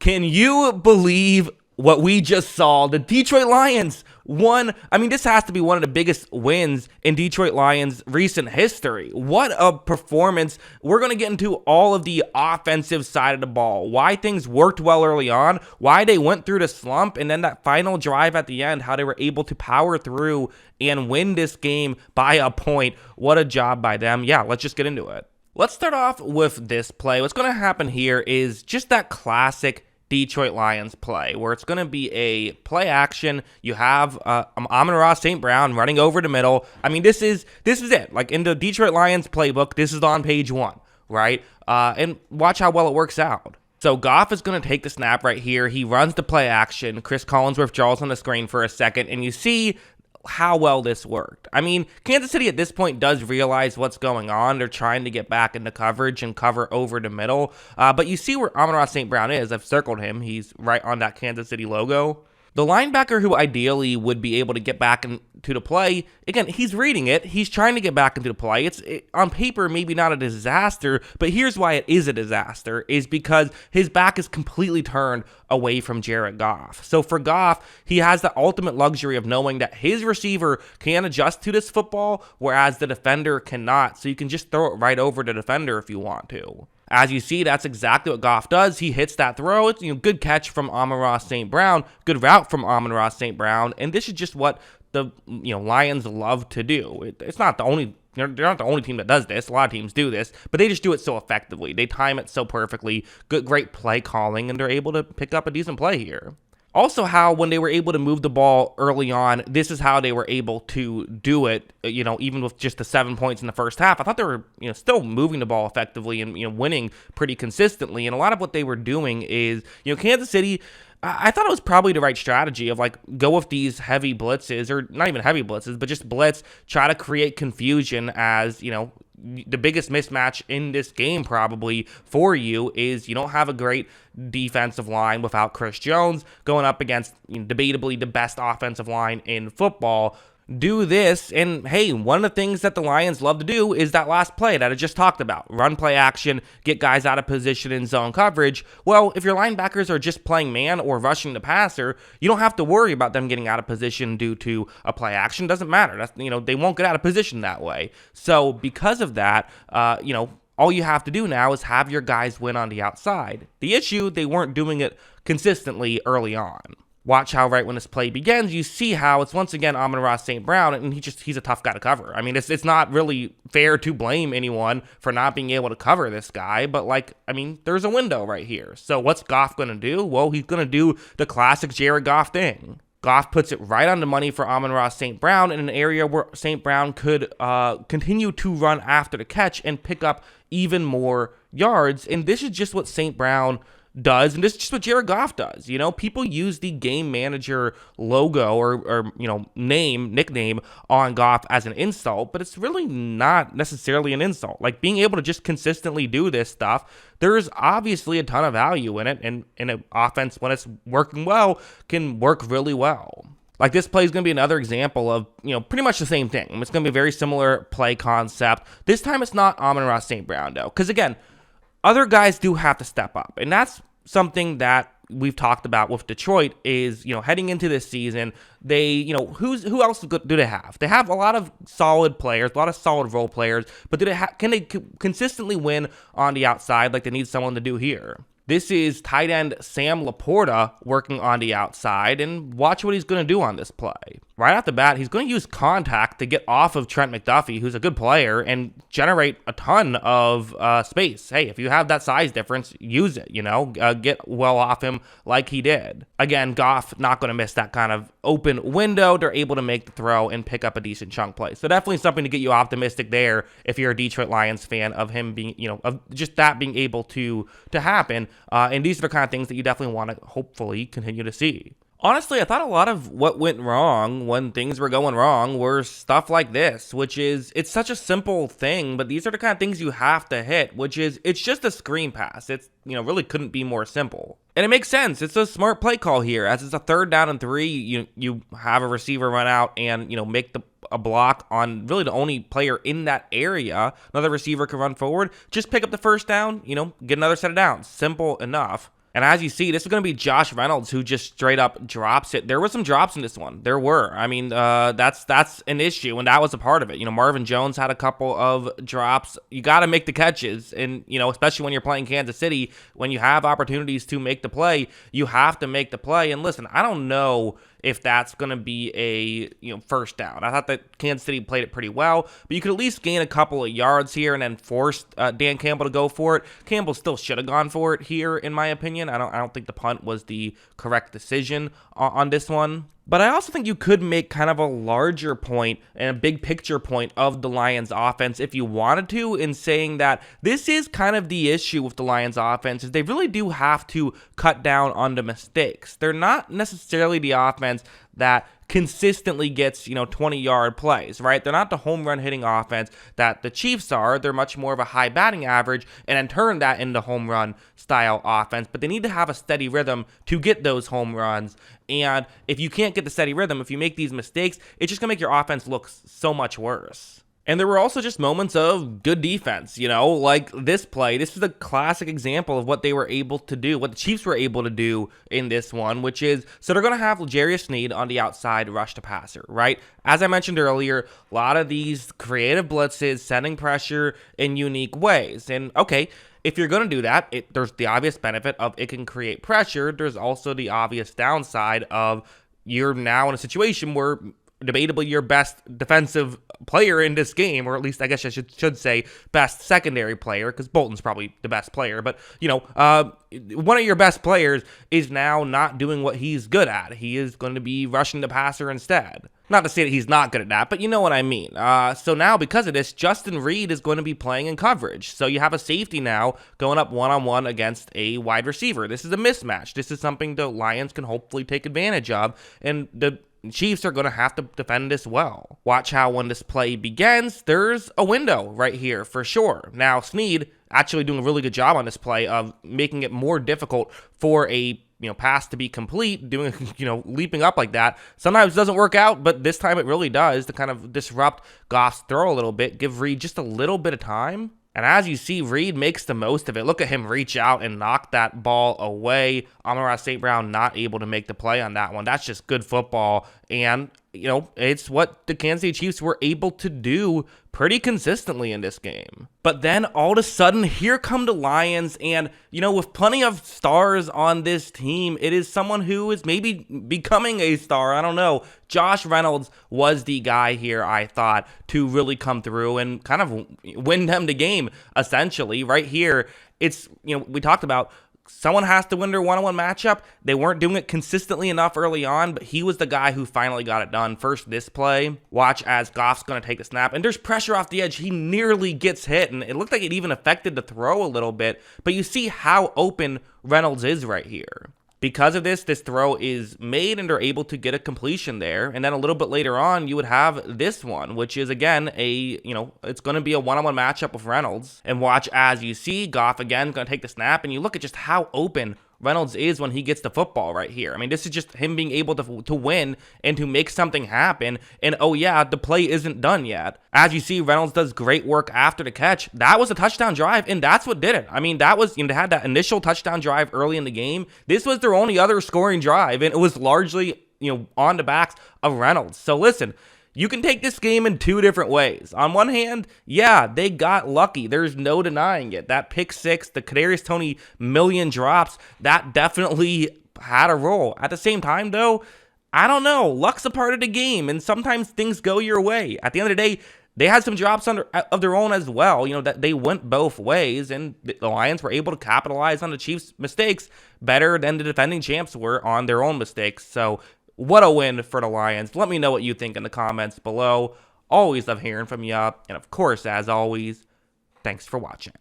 Can you believe what we just saw? The Detroit Lions won. I mean, this has to be one of the biggest wins in Detroit Lions recent history. What a performance. We're going to get into all of the offensive side of the ball, why things worked well early on, why they went through the slump, and then that final drive at the end, how they were able to power through and win this game by a point. What a job by them. Yeah, let's just get into it. Let's start off with this play. What's going to happen here is just that classic Detroit Lions play where it's going to be a play action. You have Amon-Ra St. Brown running over the middle. I mean, this is it. Like in the Detroit Lions playbook, this is on page 1, right? And watch how well it works out. So Goff is going to take the snap right here. He runs the play action. Chris Collinsworth draws on the screen for a second, and you see how well this worked. I mean, Kansas City at this point does realize what's going on. They're trying to get back into coverage and cover over the middle. But you see where Amon-Ra St. Brown is. I've circled him. He's right on that Kansas City logo. The linebacker who ideally would be able to get back into the play, again, he's reading it. He's trying to get back into the play. It's on paper, maybe not a disaster, but here's why it is a disaster, is because his back is completely turned away from Jared Goff. So for Goff, he has the ultimate luxury of knowing that his receiver can adjust to this football, whereas the defender cannot. So you can just throw it right over the defender if you want to. As you see, that's exactly what Goff does. He hits that throw. It's good catch from Amon-Ra St. Brown, good route from Amon-Ra St. Brown, and this is just what the Lions love to do. It's not the only. They're not the only team that does this. A lot of teams do this, but they just do it so effectively. They time it so perfectly. Great play calling, and they're able to pick up a decent play here. Also, how when they were able to move the ball early on, this is how they were able to do it, even with just the 7 points in the first half. I thought they were, still moving the ball effectively and, winning pretty consistently. And a lot of what they were doing is, Kansas City, I thought it was probably the right strategy of go with these heavy blitzes, or not even heavy blitzes, but just blitz, try to create confusion as, the biggest mismatch in this game probably for you is you don't have a great defensive line without Chris Jones going up against debatably the best offensive line in football. Do this, and hey, one of the things that the Lions love to do is that last play that I just talked about. Run play action, get guys out of position in zone coverage. Well, if your linebackers are just playing man or rushing the passer, you don't have to worry about them getting out of position due to a play action. Doesn't matter. That's, they won't get out of position that way. So because of that, all you have to do now is have your guys win on the outside. The issue, they weren't doing it consistently early on. Watch how right when this play begins, you see how it's once again Amon-Ra St. Brown, and he's a tough guy to cover. I mean, it's not really fair to blame anyone for not being able to cover this guy, but there's a window right here. So what's Goff going to do? Well, he's going to do the classic Jared Goff thing. Goff puts it right on the money for Amon-Ra St. Brown in an area where St. Brown could continue to run after the catch and pick up even more yards, and this is just what St. Brown does, and this is just what Jared Goff does. People use the game manager logo or nickname on Goff as an insult, but it's really not necessarily an insult. Being able to just consistently do this stuff, there's obviously a ton of value in it, and in an offense, when it's working well, can work really well. This play is going to be another example of, pretty much the same thing. It's going to be a very similar play concept. This time it's not Amon-Ra St. Brown, though, because again, other guys do have to step up, and that's something that we've talked about with Detroit is, heading into this season, they, who else do they have? They have a lot of solid players, a lot of solid role players, but can they consistently win on the outside like they need someone to do here? This is tight end Sam Laporta working on the outside, and watch what he's going to do on this play. Right off the bat, he's going to use contact to get off of Trent McDuffie, who's a good player, and generate a ton of space. Hey, if you have that size difference, use it, get well off him like he did. Again, Goff not going to miss that kind of open window. They're able to make the throw and pick up a decent chunk play. So definitely something to get you optimistic there if you're a Detroit Lions fan of him being, of just that being able to happen. And these are the kind of things that you definitely want to hopefully continue to see. Honestly, I thought a lot of what went wrong when things were going wrong were stuff like this, which is, it's such a simple thing, but these are the kind of things you have to hit, which is, it's just a screen pass. It's, really couldn't be more simple. And it makes sense. It's a smart play call here. As it's a 3rd down and 3, you have a receiver run out and, make a block on really the only player in that area. Another receiver can run forward. Just pick up the first down, get another set of downs. Simple enough. And as you see, this is going to be Josh Reynolds who just straight up drops it. There were some drops in this one. There were. I mean, that's an issue, and that was a part of it. Marvin Jones had a couple of drops. You got to make the catches, and especially when you're playing Kansas City, when you have opportunities to make the play, you have to make the play. And listen, I don't know if that's going to be a first down. I thought that Kansas City played it pretty well, but you could at least gain a couple of yards here and then force Dan Campbell to go for it. Campbell still should have gone for it here, in my opinion. I don't think the punt was the correct decision on this one. But I also think you could make kind of a larger point and a big picture point of the Lions offense if you wanted to, in saying that this is kind of the issue with the Lions offense, is they really do have to cut down on the mistakes. They're not necessarily the offense that consistently gets 20-yard plays, right? They're not the home run hitting offense that the Chiefs are. They're much more of a high batting average and then turn that into home run style offense, but they need to have a steady rhythm to get those home runs. And if you can't get the steady rhythm, if you make these mistakes, it's just gonna make your offense look so much worse. And there were also just moments of good defense, like this play. This is a classic example of what they were able to do, what the Chiefs were able to do in this one, which is, so they're going to have L'Jarius Sneed on the outside rush to passer, right? As I mentioned earlier, a lot of these creative blitzes, setting pressure in unique ways. And okay, if you're going to do that, there's the obvious benefit of it can create pressure. There's also the obvious downside of you're now in a situation where debatably your best defensive player in this game, or at least I guess I should say best secondary player, because Bolton's probably the best player, but one of your best players is now not doing what he's good at. He is going to be rushing the passer instead. Not to say that he's not good at that, but you know what I mean. So now, because of this, Justin Reed is going to be playing in coverage. So you have a safety now going up one-on-one against a wide receiver. This is a mismatch. This is something the Lions can hopefully take advantage of, and the Chiefs are going to have to defend this well. Watch how when this play begins, there's a window right here for sure. Now, Sneed actually doing a really good job on this play of making it more difficult for a pass to be complete, doing, leaping up like that. Sometimes it doesn't work out, but this time it really does, to kind of disrupt Goff's throw a little bit, give Reed just a little bit of time. And as you see, Reed makes the most of it. Look at him reach out and knock that ball away. Amon-Ra St. Brown not able to make the play on that one. That's just good football. And, it's what the Kansas City Chiefs were able to do pretty consistently in this game. But then all of a sudden, here come the Lions. And, with plenty of stars on this team, it is someone who is maybe becoming a star. I don't know. Josh Reynolds was the guy here, I thought, to really come through and kind of win them the game, essentially. Right here, it's, we talked about, someone has to win their one-on-one matchup. They weren't doing it consistently enough early on, but he was the guy who finally got it done. First, this play. Watch as Goff's going to take the snap, and there's pressure off the edge. He nearly gets hit, and it looked like it even affected the throw a little bit, but you see how open Reynolds is right here. Because of this throw is made and they're able to get a completion there. And then a little bit later on, you would have this one, which is, again, it's going to be a one-on-one matchup with Reynolds. And watch as you see, Goff, again, going to take the snap. And you look at just how open Reynolds is when he gets the football right here. I mean, this is just him being able to win and to make something happen. And, oh, yeah, the play isn't done yet. As you see, Reynolds does great work after the catch. That was a touchdown drive, and that's what did it. I mean, that was, they had that initial touchdown drive early in the game. This was their only other scoring drive, and it was largely, on the backs of Reynolds. So, listen, you can take this game in two different ways. On one hand, yeah, they got lucky. There's no denying it. That pick six, the Kadarius Toney million drops, that definitely had a role. At the same time, though, I don't know. Luck's a part of the game, and sometimes things go your way. At the end of the day, they had some drops of their own as well. That they went both ways, and the Lions were able to capitalize on the Chiefs' mistakes better than the defending champs were on their own mistakes. So, what a win for the Lions. Let me know what you think in the comments below. Always love hearing from you. And of course, as always, thanks for watching.